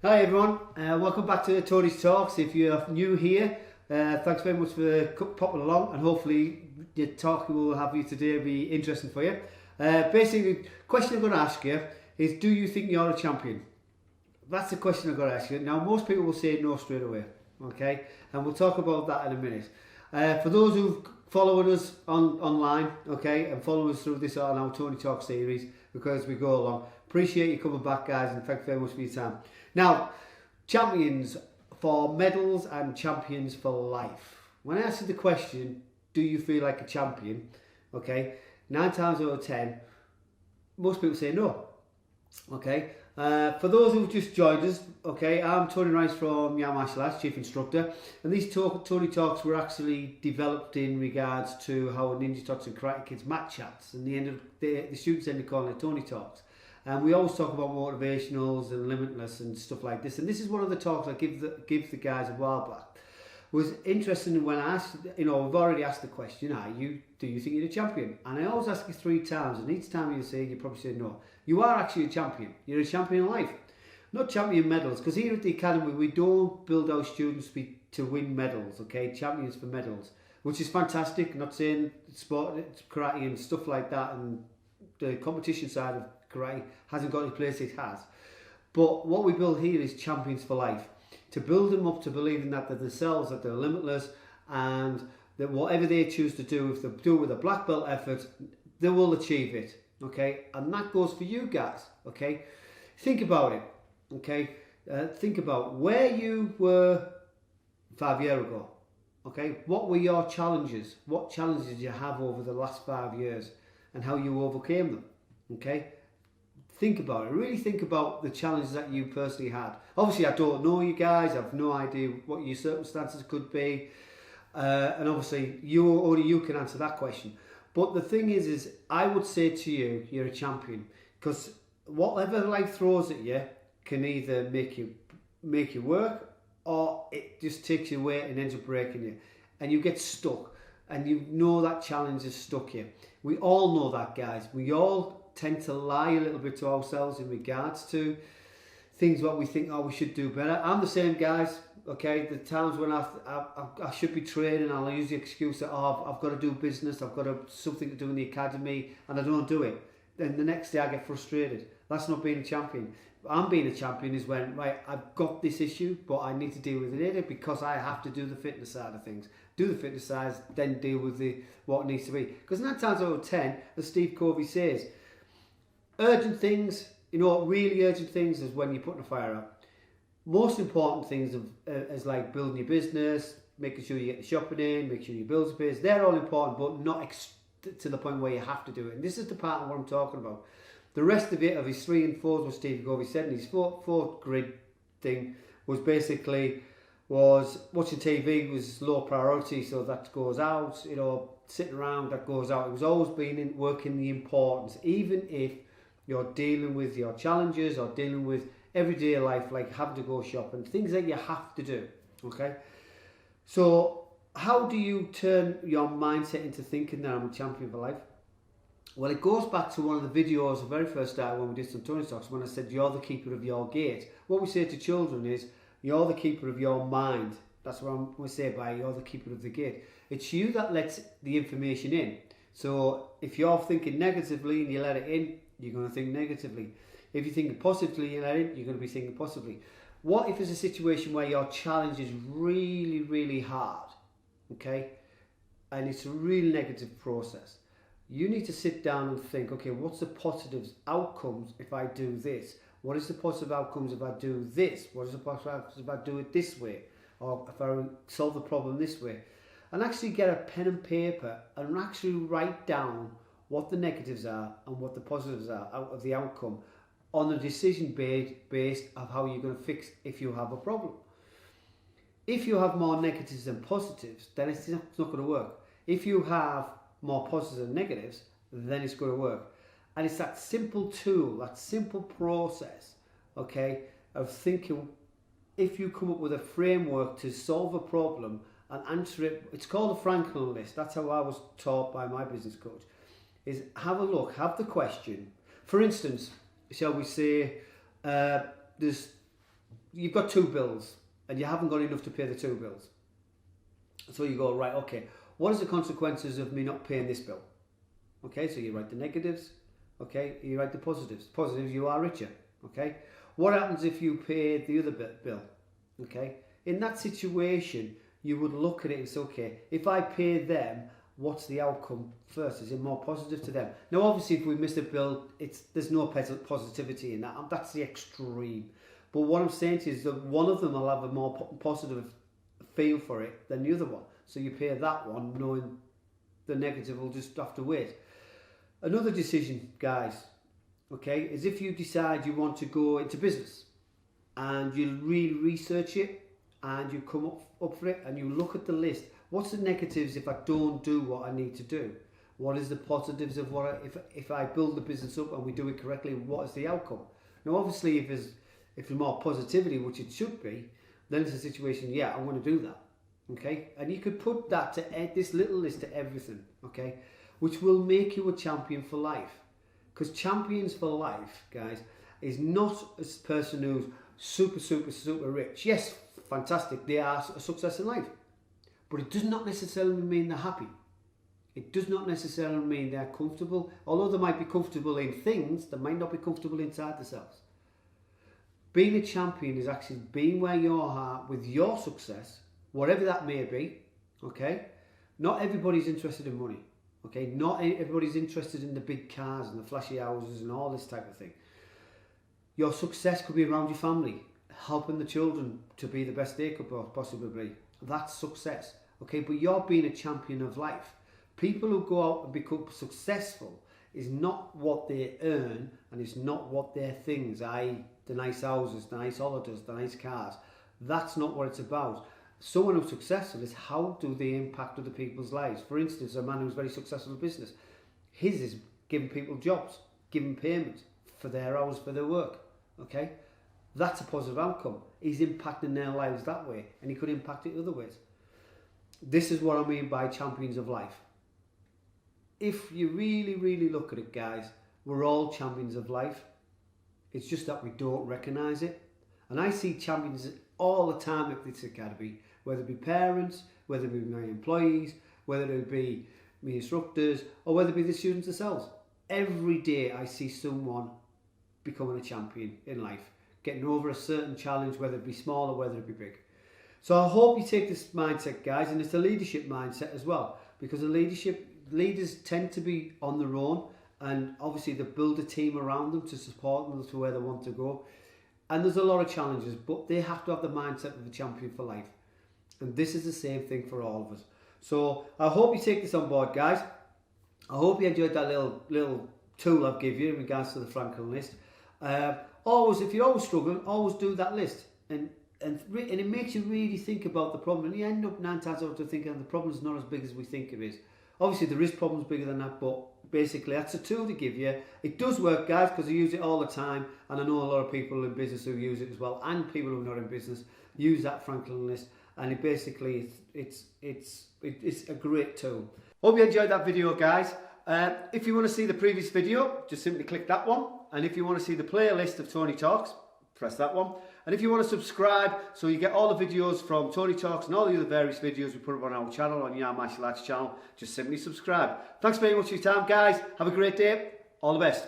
Hi everyone, welcome back to Tony's Talks. If you're new here, thanks very much for popping along, and hopefully the talk we'll have you today will be interesting for you. Basically, the question I'm going to ask you is, do you think you're a champion? That's the question I'm going to ask you. Now, most people will say no straight away, okay? And we'll talk about that in a minute. For those who've followed us online, okay, and follow us through this on our Tony Talk series, because we go along, appreciate you coming back, guys, and thanks very much for your time. Now, champions for medals and champions for life. When I ask you the question, do you feel like a champion? Okay, 9 times out of 10, most people say no. Okay, for those who've just joined us, okay, I'm Tony Rice from Yarm Martial Arts, Chief Instructor, and these Tony Talks were actually developed in regards to how Ninja Tots and Karate Kids mat chats, and the students end up calling it Tony Talks. And we always talk about motivationals and limitless and stuff like this. And this is one of the talks I give the guys a while back. Was interesting when I asked, we've already asked the question, do you think you're a champion? And I always ask you 3 times, and each time you probably say no. You are actually a champion. You're a champion in life. Not champion medals, because here at the Academy, we don't build our students to win medals, okay? Champions for medals, which is fantastic. I'm not saying sport, karate and stuff like that, and the competition side of karate hasn't got any place it has. But what we build here is champions for life. To build them up to believing that they're themselves, that they're limitless, and that whatever they choose to do, if they do it with a black belt effort, they will achieve it. Okay? And that goes for you guys. Okay? Think about it. Okay? Think about where you were 5 years ago. Okay? What were your challenges? What challenges did you have over the last 5 years, and how you overcame them? Okay? Think about it. Really think about the challenges that you personally had. Obviously, I don't know you guys. I have no idea what your circumstances could be. And obviously, only you can answer that question. But the thing is I would say to you, you're a champion. Because whatever life throws at you can either make you work, or it just takes you away and ends up breaking you. And you get stuck. And you know that challenge has stuck you. We all know that, guys. We all tend to lie a little bit to ourselves in regards to things what we think, we should do better. I'm the same, guys. Okay, the times when I should be training, I'll use the excuse that I've got to do business, I've got something to do in the academy, and I don't do it. Then the next day I get frustrated. That's not being a champion. I'm being a champion is when, right, I've got this issue, but I need to deal with it later because I have to do the fitness side of things. Do the fitness side, then deal with what needs to be. Because 9 times out of 10, as Steve Covey says, urgent things, really urgent things is when you're putting a fire out. Most important things is like building your business, making sure you get the shopping in, make sure your bills are paid. They're all important, but not to the point where you have to do it. And this is the part of what I'm talking about. The rest of it, of his 3 and 4s, what Steve Covey said, and his 4 grid thing was basically watching TV was low priority, so that goes out. Sitting around, that goes out. It was always been working the importance, even if you're dealing with your challenges or dealing with everyday life, like having to go shopping, things that you have to do, okay? So how do you turn your mindset into thinking that I'm a champion for life? Well, it goes back to one of the videos, the very first start when we did some Tony Talks, when I said, you're the keeper of your gate. What we say to children is, you're the keeper of your mind. That's what we say by, you're the keeper of the gate. It's you that lets the information in. So if you're thinking negatively and you let it in, you're going to think negatively. If you're thinking positively, you're going to be thinking positively. What if there's a situation where your challenge is really, really hard, okay? And it's a really negative process. You need to sit down and think, okay, what's the positive outcomes if I do this? What is the positive outcomes if I do this? What is the positive outcomes if I do it this way? Or if I solve the problem this way? And actually get a pen and paper and actually write down what the negatives are and what the positives are out of the outcome on a decision based of how you're going to fix if you have a problem. If you have more negatives than positives, then it's not going to work. If you have more positives than negatives, then it's going to work. And it's that simple tool, that simple process, okay, of thinking. If you come up with a framework to solve a problem and answer it, it's called a Franklin list. That's how I was taught by my business coach. Is have a look, have the question. For instance, shall we say, there's you've got 2 bills and you haven't got enough to pay the 2 bills. So you go, right, okay, what is the consequences of me not paying this bill? Okay, so you write the negatives, okay, you write the positives. Positives, you are richer, okay? What happens if you pay the other bill, okay? In that situation, you would look at it and say, okay, if I pay them, what's the outcome first? Is it more positive to them? Now, obviously, if we miss a bill, there's no positivity in that. That's the extreme. But what I'm saying to you is that one of them will have a more positive feel for it than the other one. So you pay that one knowing the negative will just have to wait. Another decision, guys, okay, is if you decide you want to go into business and you really research it and you come up for it and you look at the list. What's the negatives if I don't do what I need to do? What is the positives of if I build the business up and we do it correctly, what is the outcome? Now, obviously, if there's more positivity, which it should be, then it's a situation, yeah, I'm going to do that, okay? And you could put that to this little list to everything, okay? Which will make you a champion for life. Because champions for life, guys, is not a person who's super, super, super rich. Yes, fantastic, they are a success in life. But it does not necessarily mean they're happy. It does not necessarily mean they're comfortable. Although they might be comfortable in things, they might not be comfortable inside themselves. Being a champion is actually being where you are with your success, whatever that may be, okay? Not everybody's interested in money, okay? Not everybody's interested in the big cars and the flashy houses and all this type of thing. Your success could be around your family, helping the children to be the best they could possibly be. That's success, okay? But you're being a champion of life. People who go out and become successful is not what they earn and it's not what their things, i.e. the nice houses, the nice holidays, the nice cars. That's not what it's about. Someone who's successful is how do they impact other people's lives. For instance, a man who's very successful in business, his is giving people jobs, giving payments for their hours, for their work, okay? That's a positive outcome. He's impacting their lives that way, and he could impact it other ways. This is what I mean by champions of life. If you really, really look at it, guys, we're all champions of life. It's just that we don't recognise it. And I see champions all the time at this academy, whether it be parents, whether it be my employees, whether it be my instructors, or whether it be the students themselves. Every day I see someone becoming a champion in life, getting over a certain challenge, whether it be small or whether it be big. So I hope you take this mindset, guys, and it's a leadership mindset as well, because leaders tend to be on their own, and obviously they build a team around them to support them to where they want to go. And there's a lot of challenges, but they have to have the mindset of a champion for life. And this is the same thing for all of us. So I hope you take this on board, guys. I hope you enjoyed that little tool I've given you in regards to the Franklin list. Always, if you're always struggling, always do that list. And it makes you really think about the problem. And you end up 9 times out of thinking the problem's not as big as we think it is. Obviously, there is problems bigger than that, but basically that's a tool to give you. It does work, guys, because I use it all the time, and I know a lot of people in business who use it as well, and people who are not in business use that Franklin list, and it basically it's a great tool. Hope you enjoyed that video, guys. If you want to see the previous video, just simply click that one, and if you want to see the playlist of Tony Talks, press that one. And if you want to subscribe so you get all the videos from Tony Talks and all the other various videos we put up on our channel, on Yarm Martial Arts channel, just simply subscribe. Thanks very much for your time, guys. Have a great day. All the best.